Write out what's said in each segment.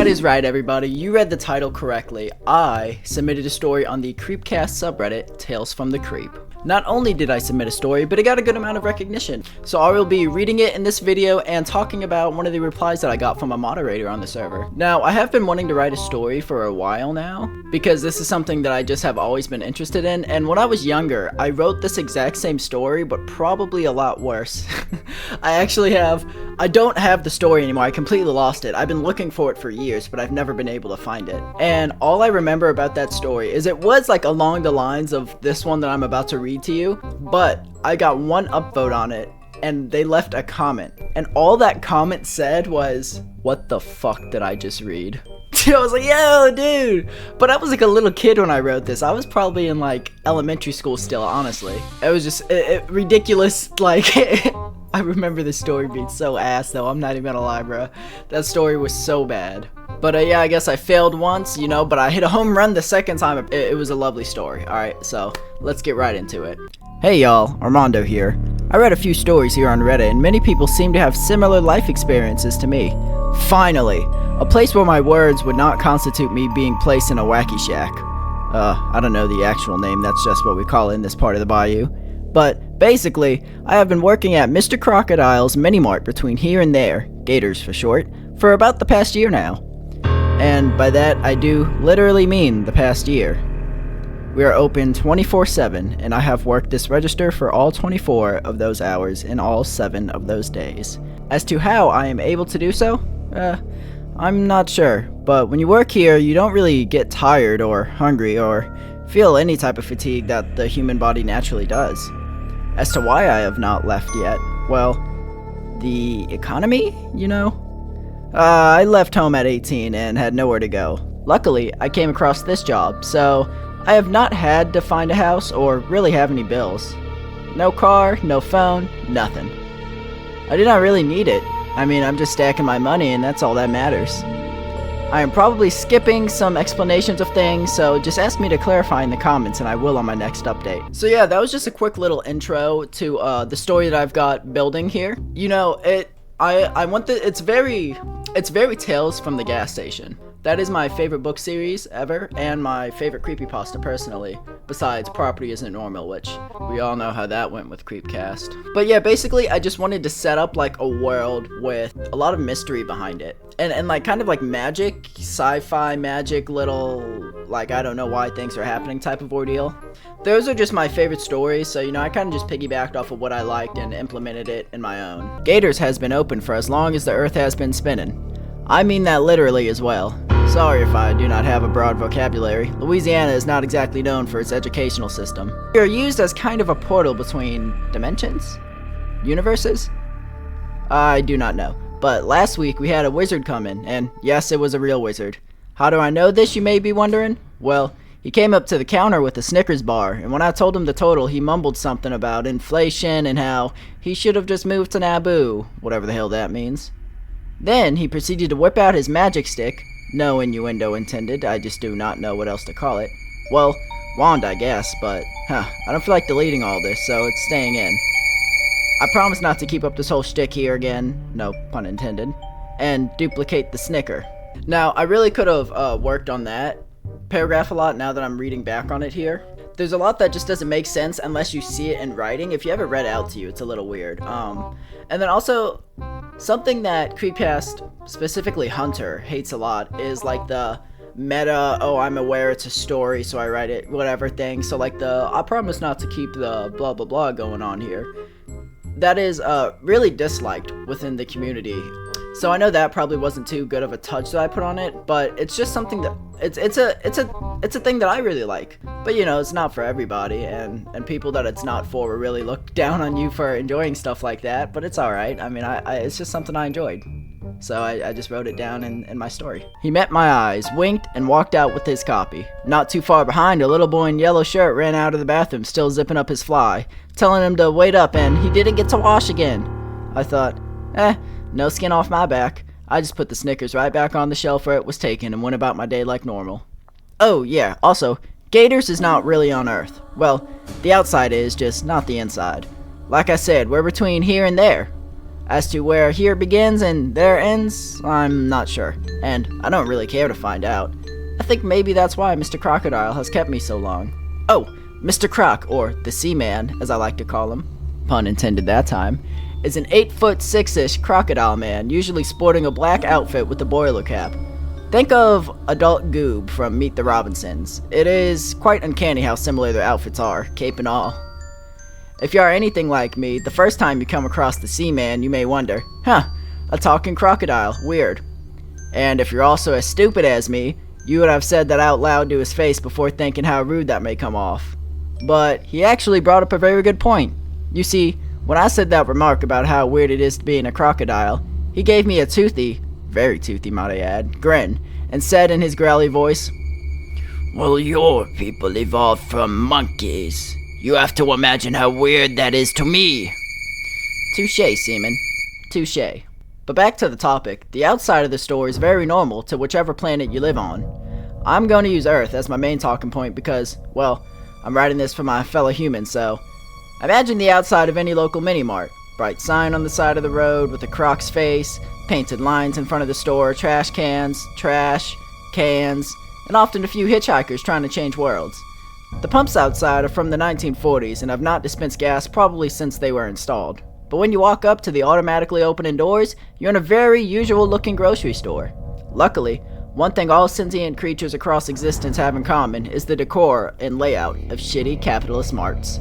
That is right, everybody. You read the title correctly. I submitted a story on the CreepCast subreddit, Tales from the Creep. Not only did I submit a story, but it got a good amount of recognition. So I will be reading it in this video and talking about one of the replies that I got from a moderator on the server. Now, I have been wanting to write a story for a while now, because this is something that I just have always been interested in, and when I was younger, I wrote this exact same story, but probably a lot worse. I don't have the story anymore. I completely lost it. I've been looking for it for years, but I've never been able to find it. And all I remember about that story is it was like along the lines of this one that I'm about to read to you, but I got one upvote on it, and they left a comment. And all that comment said was, "What the fuck did I just read?" I was like, yo, dude. But I was like a little kid when I wrote this. I was probably in like elementary school still, honestly. It was just ridiculous, like... I remember this story being so ass, though. I'm not even gonna lie, bro. That story was so bad. But yeah, I guess I failed once, you know, but I hit a home run the second time. It was a lovely story. Alright, so let's get right into it. Hey y'all, Armando here. I read a few stories here on Reddit, and many people seem to have similar life experiences to me. Finally, a place where my words would not constitute me being placed in a wacky shack. I don't know the actual name, that's just what we call it in this part of the bayou. But basically, I have been working at Mr. Crocodile's mini-mart between here and there, Gators for short, for about the past year now. And by that, I do literally mean the past year. We are open 24/7, and I have worked this register for all 24 of those hours in all 7 of those days. As to how I am able to do so, I'm not sure, but when you work here, you don't really get tired or hungry or feel any type of fatigue that the human body naturally does. As to why I have not left yet, well, the economy, you know? I left home at 18 and had nowhere to go. Luckily, I came across this job, so I have not had to find a house or really have any bills. No car, no phone, nothing. I do not really need it. I mean, I'm just stacking my money and that's all that matters. I am probably skipping some explanations of things, so just ask me to clarify in the comments and I will on my next update. So yeah, that was just a quick little intro to the story that I've got building here. You know, it's very Tales from the Gas Station. That is my favorite book series ever, and my favorite creepypasta personally, besides Property Isn't Normal, which we all know how that went with Creepcast. But yeah, basically I just wanted to set up like a world with a lot of mystery behind it. And like kind of like magic, sci-fi magic, little, like I don't know why things are happening type of ordeal. Those are just my favorite stories, so you know, I kind of just piggybacked off of what I liked and implemented it in my own. Gators has been open for as long as the earth has been spinning. I mean that literally as well. Sorry if I do not have a broad vocabulary. Louisiana is not exactly known for its educational system. We are used as kind of a portal between dimensions? Universes? I do not know. But last week we had a wizard come in, and yes, it was a real wizard. How do I know this, you may be wondering? Well, he came up to the counter with a Snickers bar, and when I told him the total, he mumbled something about inflation and how he should have just moved to Naboo, whatever the hell that means. Then he proceeded to whip out his magic stick. No innuendo intended, I just do not know what else to call it. Well, wand I guess, but I don't feel like deleting all this, so it's staying in. I promise not to keep up this whole shtick here again, no pun intended, and duplicate the Snicker. Now, I really could have worked on that paragraph a lot now that I'm reading back on it here. There's a lot that just doesn't make sense unless you see it in writing. If you have it read out to you, it's a little weird. And then also, something that Creepcast, specifically Hunter, hates a lot is like the meta, oh, I'm aware it's a story, so I write it, whatever thing. So like I promise not to keep the blah blah blah going on here. That is really disliked within the community. So I know that probably wasn't too good of a touch that I put on it, but it's just something that it's a thing that I really like. But you know, it's not for everybody, and people that it's not for will really look down on you for enjoying stuff like that. But it's all right. I mean, it's just something I enjoyed. So I just wrote it down in my story. He met my eyes, winked, and walked out with his copy. Not too far behind, a little boy in yellow shirt ran out of the bathroom, still zipping up his fly, telling him to wait up, and he didn't get to wash again. I thought, no skin off my back. I just put the Snickers right back on the shelf where it was taken and went about my day like normal. Oh yeah, also, Gators is not really on Earth. Well, the outside is, just not the inside. Like I said, we're between here and there. As to where here begins and there ends, I'm not sure, and I don't really care to find out. I think maybe that's why Mr. Crocodile has kept me so long. Oh, Mr. Croc, or the Seaman, as I like to call him, pun intended that time, is an 8'6"-ish crocodile man, usually sporting a black outfit with a boiler cap. Think of Adult Goob from Meet the Robinsons. It is quite uncanny how similar their outfits are, cape and all. If you are anything like me, the first time you come across the Seaman, you may wonder, huh, a talking crocodile, weird. And if you're also as stupid as me, you would have said that out loud to his face before thinking how rude that may come off. But he actually brought up a very good point. You see, when I said that remark about how weird it is to be in a crocodile, he gave me a toothy, very toothy might I add, grin, and said in his growly voice, "Well, your people evolved from monkeys. You have to imagine how weird that is to me." Touché, Seaman. Touché. But back to the topic, the outside of the store is very normal to whichever planet you live on. I'm going to use Earth as my main talking point because, well, I'm writing this for my fellow humans, so imagine the outside of any local mini-mart. Bright sign on the side of the road with a croc's face, painted lines in front of the store, trash cans, trash, cans, and often a few hitchhikers trying to change worlds. The pumps outside are from the 1940s and have not dispensed gas probably since they were installed. But when you walk up to the automatically opening doors, you're in a very usual looking grocery store. Luckily, one thing all sentient creatures across existence have in common is the decor and layout of shitty capitalist marts.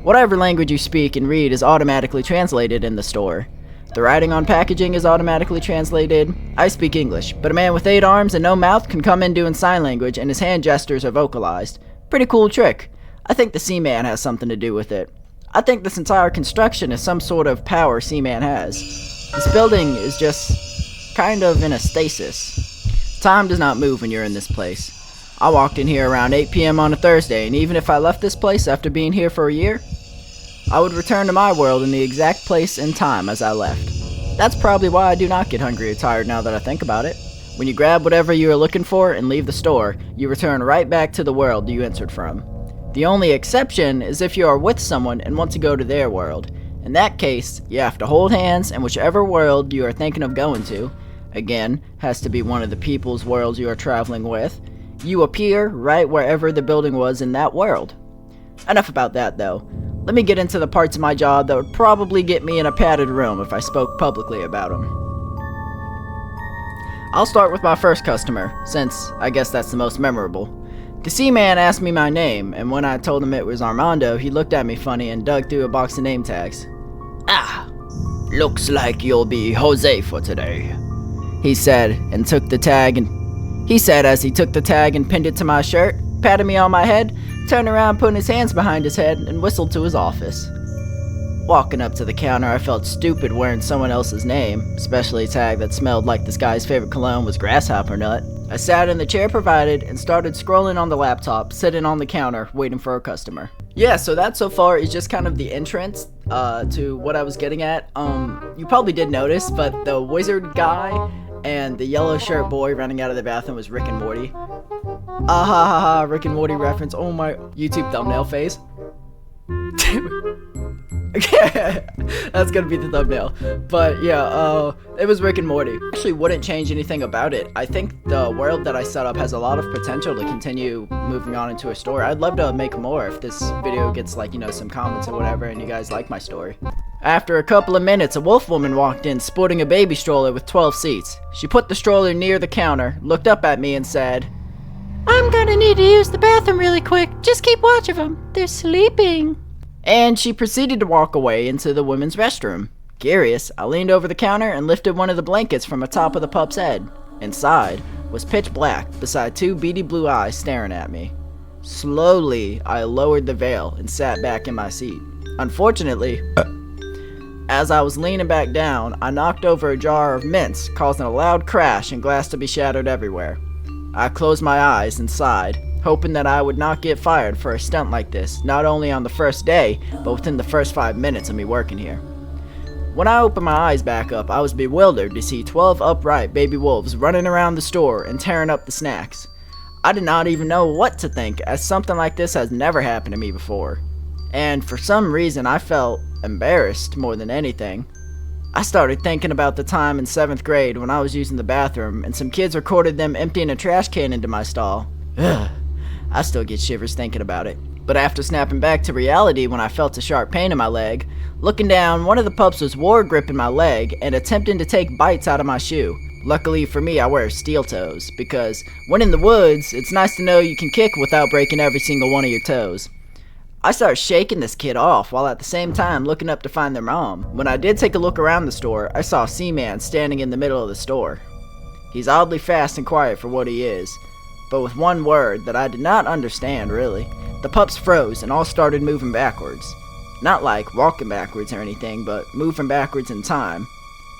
Whatever language you speak and read is automatically translated in the store. The writing on packaging is automatically translated. I speak English, but a man with 8 arms and no mouth can come in doing sign language and his hand gestures are vocalized. Pretty cool trick. I think the Seaman has something to do with it. I think this entire construction is some sort of power Seaman has. This building is just kind of in a stasis. Time does not move when you're in this place. I walked in here around 8 p.m. on a Thursday, and even if I left this place after being here for a year, I would return to my world in the exact place and time as I left. That's probably why I do not get hungry or tired now that I think about it. When you grab whatever you are looking for and leave the store, you return right back to the world you entered from. The only exception is if you are with someone and want to go to their world. In that case, you have to hold hands, and whichever world you are thinking of going to, again, has to be one of the people's worlds you are traveling with, you appear right wherever the building was in that world. Enough about that though. Let me get into the parts of my job that would probably get me in a padded room if I spoke publicly about them. I'll start with my first customer, since I guess that's the most memorable. The Seaman asked me my name, and when I told him it was Armando, he looked at me funny and dug through a box of name tags. "Ah, looks like you'll be Jose for today," he said, and took the tag and he said as he took the tag and pinned it to my shirt, patted me on my head, turned around, putting his hands behind his head, and whistled to his office. Walking up to the counter, I felt stupid wearing someone else's name, especially a tag that smelled like this guy's favorite cologne was grasshopper nut. I sat in the chair provided and started scrolling on the laptop, sitting on the counter, waiting for a customer. Yeah, so that so far is just kind of the entrance to what I was getting at. You probably did notice, but the wizard guy and the yellow shirt boy running out of the bathroom was Rick and Morty. Ah ha ha ha, Rick and Morty reference. Oh my, YouTube thumbnail phase. That's gonna be the thumbnail. But yeah, it was Rick and Morty. Actually wouldn't change anything about it. I think the world that I set up has a lot of potential to continue moving on into a story. I'd love to make more if this video gets like, some comments or whatever and you guys like my story. After a couple of minutes, a wolf woman walked in sporting a baby stroller with 12 seats. She put the stroller near the counter, looked up at me and said, "I'm gonna need to use the bathroom really quick. Just keep watch of them. They're sleeping." And she proceeded to walk away into the women's restroom. Curious, I leaned over the counter and lifted one of the blankets from atop of the pup's head. Inside was pitch black, beside 2 beady blue eyes staring at me. Slowly, I lowered the veil and sat back in my seat. Unfortunately, as I was leaning back down, I knocked over a jar of mints, causing a loud crash and glass to be shattered everywhere. I closed my eyes and sighed, hoping that I would not get fired for a stunt like this, not only on the first day, but within the first 5 minutes of me working here. When I opened my eyes back up, I was bewildered to see 12 upright baby wolves running around the store and tearing up the snacks. I did not even know what to think, as something like this has never happened to me before. And for some reason I felt embarrassed more than anything. I started thinking about the time in 7th grade when I was using the bathroom and some kids recorded them emptying a trash can into my stall. Ugh, I still get shivers thinking about it. But after snapping back to reality when I felt a sharp pain in my leg, looking down, one of the pups was war gripping my leg and attempting to take bites out of my shoe. Luckily for me, I wear steel toes, because when in the woods, it's nice to know you can kick without breaking every single one of your toes. I started shaking this kid off while at the same time looking up to find their mom. When I did take a look around the store, I saw Seaman standing in the middle of the store. He's oddly fast and quiet for what he is, but with one word that I did not understand really. The pups froze and all started moving backwards. Not like walking backwards or anything, but moving backwards in time.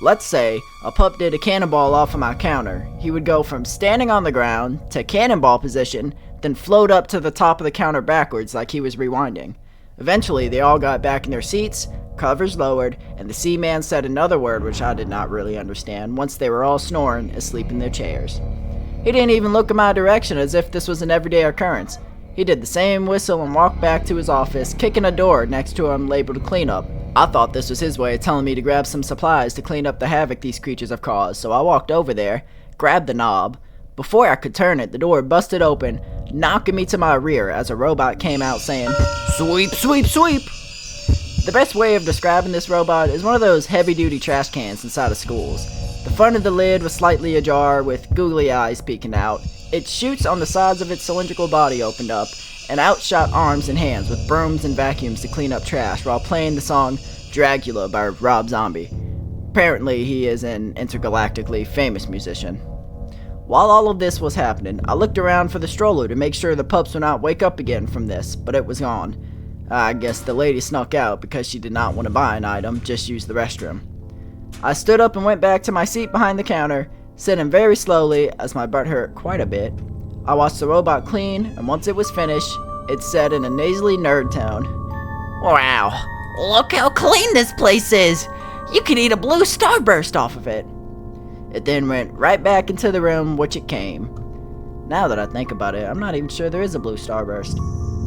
Let's say a pup did a cannonball off of my counter. He would go from standing on the ground to cannonball position, then float up to the top of the counter backwards like he was rewinding. Eventually, they all got back in their seats, covers lowered, and the Seaman said another word which I did not really understand once they were all snoring asleep in their chairs. He didn't even look in my direction as if this was an everyday occurrence. He did the same whistle and walked back to his office, kicking a door next to him labeled cleanup. I thought this was his way of telling me to grab some supplies to clean up the havoc these creatures have caused, so I walked over there, grabbed the knob. Before I could turn it, the door busted open, knocking me to my rear as a robot came out saying, "Sweep, sweep, sweep!" The best way of describing this robot is one of those heavy-duty trash cans inside of schools. The front of the lid was slightly ajar with googly eyes peeking out. Its chutes on the sides of its cylindrical body opened up, and out shot arms and hands with brooms and vacuums to clean up trash while playing the song Dragula by Rob Zombie. Apparently, he is an intergalactically famous musician. While all of this was happening, I looked around for the stroller to make sure the pups would not wake up again from this, but it was gone. I guess the lady snuck out because she did not want to buy an item, just use the restroom. I stood up and went back to my seat behind the counter, sitting very slowly as my butt hurt quite a bit. I watched the robot clean, and once it was finished, it said in a nasally nerd tone, "Wow, look how clean this place is! You could eat a blue starburst off of it." It then went right back into the room which it came. Now that I think about it, I'm not even sure there is a blue starburst.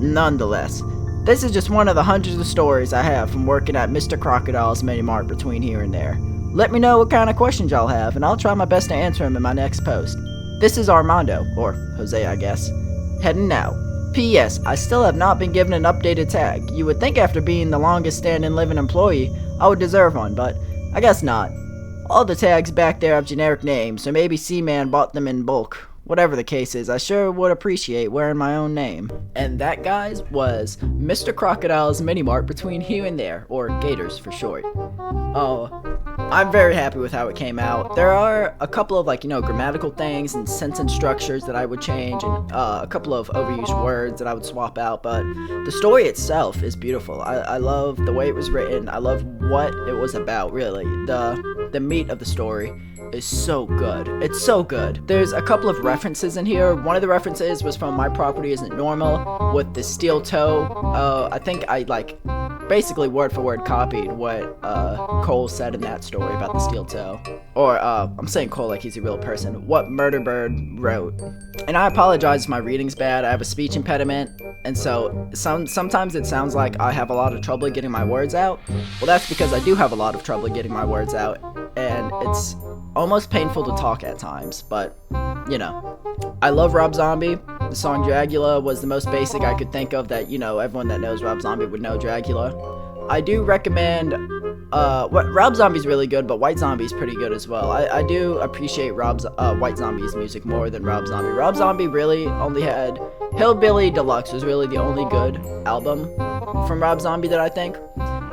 Nonetheless, this is just one of the hundreds of stories I have from working at Mr. Crocodile's Mini Mart between here and there. Let me know what kind of questions y'all have, and I'll try my best to answer them in my next post. This is Armando, or Jose I guess, heading out. P.S. I still have not been given an updated tag. You would think after being the longest standing living employee, I would deserve one, but I guess not. All the tags back there have generic names, so maybe Seaman bought them in bulk. Whatever the case is, I sure would appreciate wearing my own name. And that, guys, was Mr. Crocodile's Mini Mart between here and there, or Gators for short. I'm very happy with how it came out. There are a couple of grammatical things and sentence structures that I would change, and a couple of overused words that I would swap out, but the story itself is beautiful. I love the way it was written. I love what it was about, really. The meat of the story is so good. It's so good. There's a couple of references in here. One of the references was from My Property Isn't Normal with the steel toe. I think I basically word for word copied what Cole said in that story about the steel toe. Or I'm saying Cole like he's a real person. What Murderbird wrote. And I apologize if my reading's bad. I have a speech impediment, and so sometimes it sounds like I have a lot of trouble getting my words out. Well, that's because I do have a lot of trouble getting my words out, and it's almost painful to talk at times, but you know. I love Rob Zombie. The song Dragula was the most basic I could think of that, everyone that knows Rob Zombie would know Dragula. I do recommend, Rob Zombie's really good, but White Zombie's pretty good as well. I do appreciate White Zombie's music more than Rob Zombie. Rob Zombie really only had, Hillbilly Deluxe was really the only good album from Rob Zombie that I think,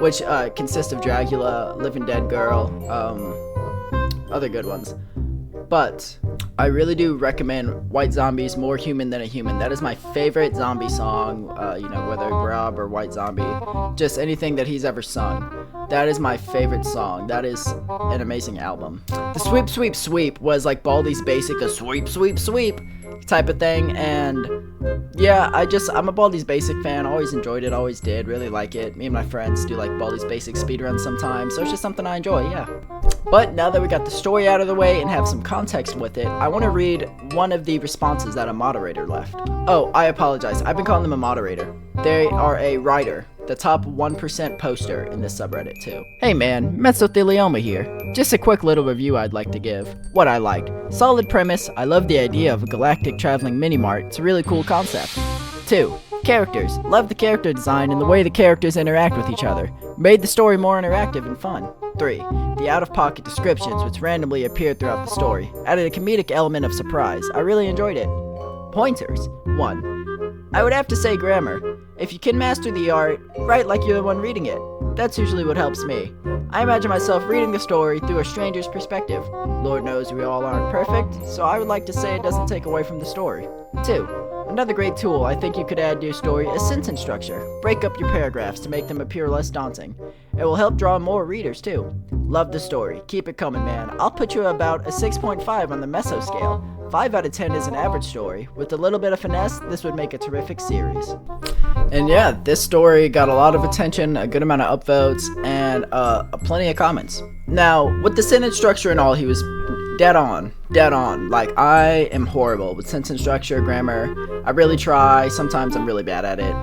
which consists of Dragula, Living Dead Girl, other good ones. But I really do recommend White Zombie's More Human Than a Human. That is my favorite zombie song, whether Rob or White Zombie, just anything that he's ever sung. That is my favorite song. That is an amazing album. The Sweep, Sweep, Sweep was like Baldy's Basic, a sweep, sweep, sweep type of thing, and yeah, I'm a Baldy's Basic fan. Always enjoyed it, always did, really like it. Me and my friends do like Baldy's Basic speedruns sometimes, so it's just something I enjoy, yeah. But now that we got the story out of the way and have some context with it, I want to read one of the responses that a moderator left. Oh, I apologize. I've been calling them a moderator. They are a writer. the top 1% poster in this subreddit too. Hey man, Mesothelioma here. Just a quick little review I'd like to give. What I liked. Solid premise, I love the idea of a galactic traveling mini-mart, it's a really cool concept. 2. Characters. Love the character design and the way the characters interact with each other. Made the story more interactive and fun. 3. The out-of-pocket descriptions which randomly appeared throughout the story. Added a comedic element of surprise. I really enjoyed it. Pointers. 1. I would have to say grammar. If you can master the art, write like you're the one reading it. That's usually what helps me. I imagine myself reading the story through a stranger's perspective. Lord knows we all aren't perfect, so I would like to say it doesn't take away from the story. 2. Another great tool I think you could add to your story is sentence structure. Break up your paragraphs to make them appear less daunting. It will help draw more readers too. Love the story. Keep it coming, man. I'll put you about a 6.5 on the meso scale. 5 out of 10 is an average story. With a little bit of finesse, this would make a terrific series. And yeah, this story got a lot of attention, a good amount of upvotes, and plenty of comments. Now, with the sentence structure and all, he was dead on. Like, I am horrible with sentence structure, grammar. I really try. Sometimes I'm really bad at it.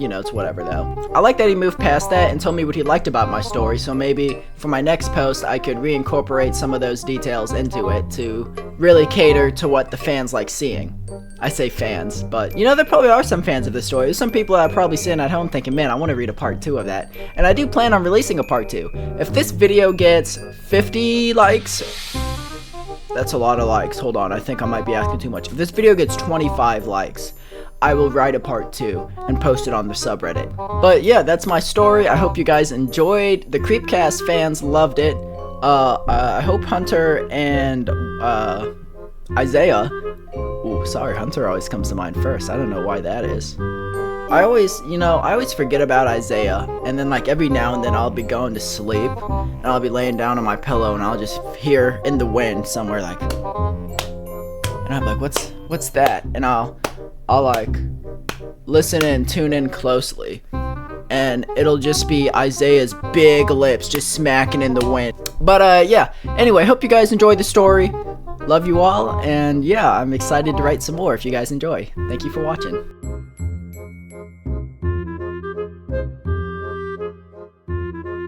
It's whatever though. I like that he moved past that and told me what he liked about my story, so maybe for my next post I could reincorporate some of those details into it to really cater to what the fans like seeing. I say fans, but there probably are some fans of this story. There's some people that are probably sitting at home thinking, man, I want to read a part 2 of that. And I do plan on releasing a part 2. If this video gets 50 likes, that's a lot of likes. Hold on, I think I might be asking too much. If this video gets 25 likes, I will write a part 2 and post it on the subreddit. But yeah, that's my story. I hope you guys enjoyed. The CreepCast fans loved it. I hope Hunter and Isaiah. Ooh, sorry, Hunter always comes to mind first. I don't know why that is. I always forget about Isaiah, and then like every now and then I'll be going to sleep, and I'll be laying down on my pillow, and I'll just hear in the wind somewhere like, and I'm like, what's that? And I'll like listen and tune in closely, and it'll just be Isaiah's big lips just smacking in the wind. But yeah, anyway, hope you guys enjoyed the story. Love you all, and yeah, I'm excited to write some more if you guys enjoy. Thank you for watching.